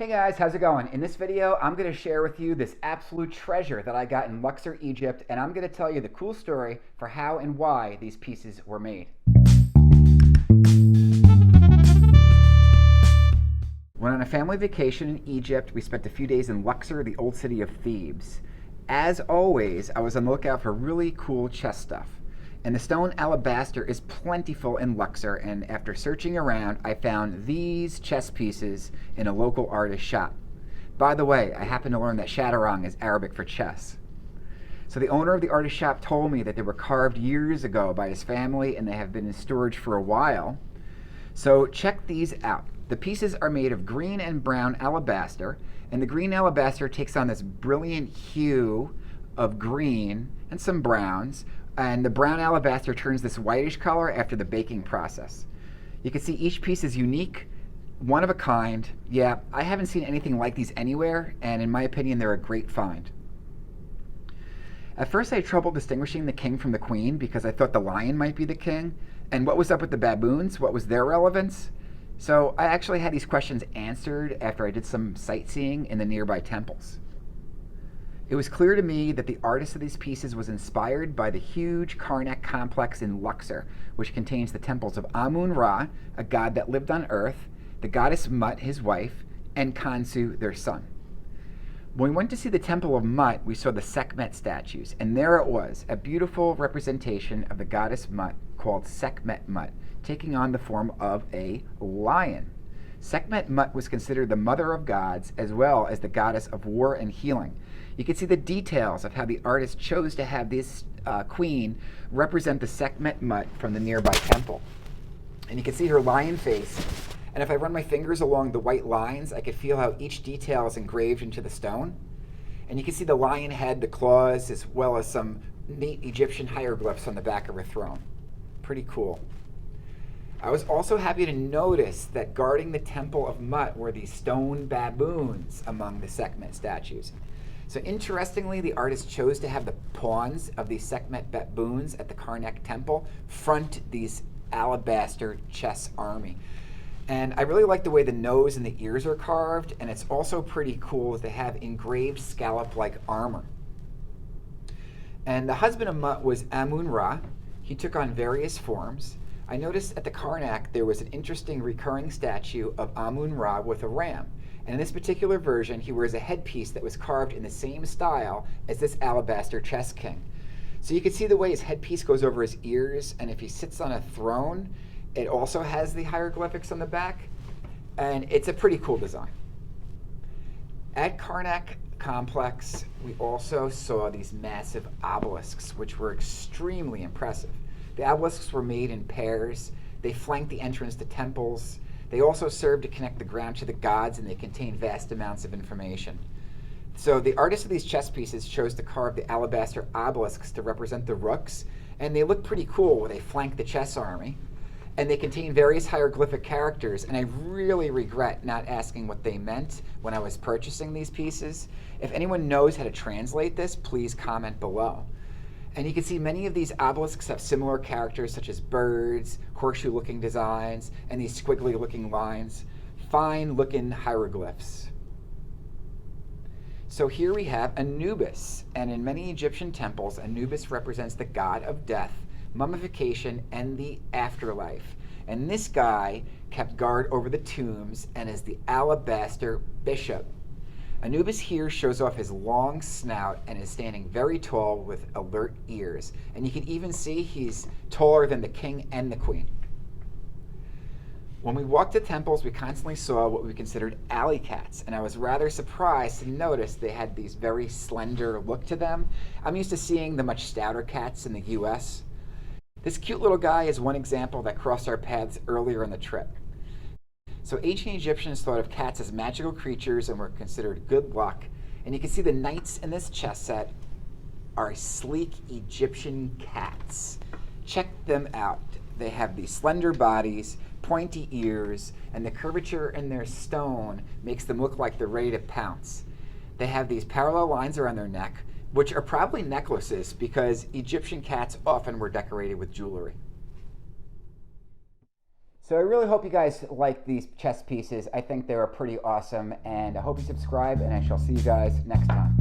Hey guys, how's it going? In this video, I'm going to share with you this absolute treasure that I got in Luxor, Egypt, and I'm going to tell you the cool story for how and why these pieces were made. When on a family vacation in Egypt, we spent a few days in Luxor, the old city of Thebes. As always, I was on the lookout for really cool chess stuff. And the stone alabaster is plentiful in Luxor, and after searching around, I found these chess pieces in a local artist shop. By the way, I happened to learn that shatarang is Arabic for chess. So the owner of the artist shop told me that they were carved years ago by his family and they have been in storage for a while. So check these out. The pieces are made of green and brown alabaster, and the green alabaster takes on this brilliant hue of green and some browns, and the brown alabaster turns this whitish color after the baking process. You can see each piece is unique, one of a kind. Yeah, I haven't seen anything like these anywhere, and in my opinion, they're a great find. At first I had trouble distinguishing the king from the queen because I thought the lion might be the king, and what was up with the baboons? What was their relevance? So I actually had these questions answered after I did some sightseeing in the nearby temples. It was clear to me that the artist of these pieces was inspired by the huge Karnak complex in Luxor, which contains the temples of Amun-Ra, a god that lived on earth, the goddess Mut, his wife, and Khonsu, their son. When we went to see the temple of Mut, we saw the Sekhmet statues, and there it was, a beautiful representation of the goddess Mut called Sekhmet Mut, taking on the form of a lion. Sekhmet Mut was considered the mother of gods as well as the goddess of war and healing. You can see the details of how the artist chose to have this queen represent the Sekhmet Mut from the nearby temple. And you can see her lion face. And if I run my fingers along the white lines, I can feel how each detail is engraved into the stone. And you can see the lion head, the claws, as well as some neat Egyptian hieroglyphs on the back of her throne. Pretty cool. I was also happy to notice that guarding the temple of Mut were these stone baboons among the Sekhmet statues. So interestingly, the artist chose to have the pawns of these Sekhmet baboons at the Karnak temple front these alabaster chess army. And I really like the way the nose and the ears are carved, and it's also pretty cool that they have engraved scallop-like armor. And the husband of Mut was Amun-Ra. He took on various forms. I noticed at the Karnak there was an interesting recurring statue of Amun-Ra with a ram. And in this particular version, he wears a headpiece that was carved in the same style as this alabaster chess king. So you can see the way his headpiece goes over his ears, and if he sits on a throne, it also has the hieroglyphics on the back, and it's a pretty cool design. At Karnak complex, we also saw these massive obelisks, which were extremely impressive. The obelisks were made in pairs. They flanked the entrance to temples. They also served to connect the ground to the gods, and they contain vast amounts of information. So the artist of these chess pieces chose to carve the alabaster obelisks to represent the rooks, and they look pretty cool where they flank the chess army. And they contain various hieroglyphic characters, and I really regret not asking what they meant when I was purchasing these pieces. If anyone knows how to translate this, please comment below. And you can see many of these obelisks have similar characters such as birds, horseshoe-looking designs, and these squiggly-looking lines. Fine-looking hieroglyphs. So here we have Anubis, and in many Egyptian temples, Anubis represents the god of death, mummification, and the afterlife. And this guy kept guard over the tombs and is the alabaster bishop. Anubis here shows off his long snout and is standing very tall with alert ears. And you can even see he's taller than the king and the queen. When we walked to temples, we constantly saw what we considered alley cats, and I was rather surprised to notice they had these very slender look to them. I'm used to seeing the much stouter cats in the US. This cute little guy is one example that crossed our paths earlier in the trip. So ancient Egyptians thought of cats as magical creatures and were considered good luck. And you can see the knights in this chess set are sleek Egyptian cats. Check them out. They have these slender bodies, pointy ears, and the curvature in their stone makes them look like they're ready to pounce. They have these parallel lines around their neck, which are probably necklaces because Egyptian cats often were decorated with jewelry. So I really hope you guys like these chess pieces. I think they were pretty awesome, and I hope you subscribe, and I shall see you guys next time.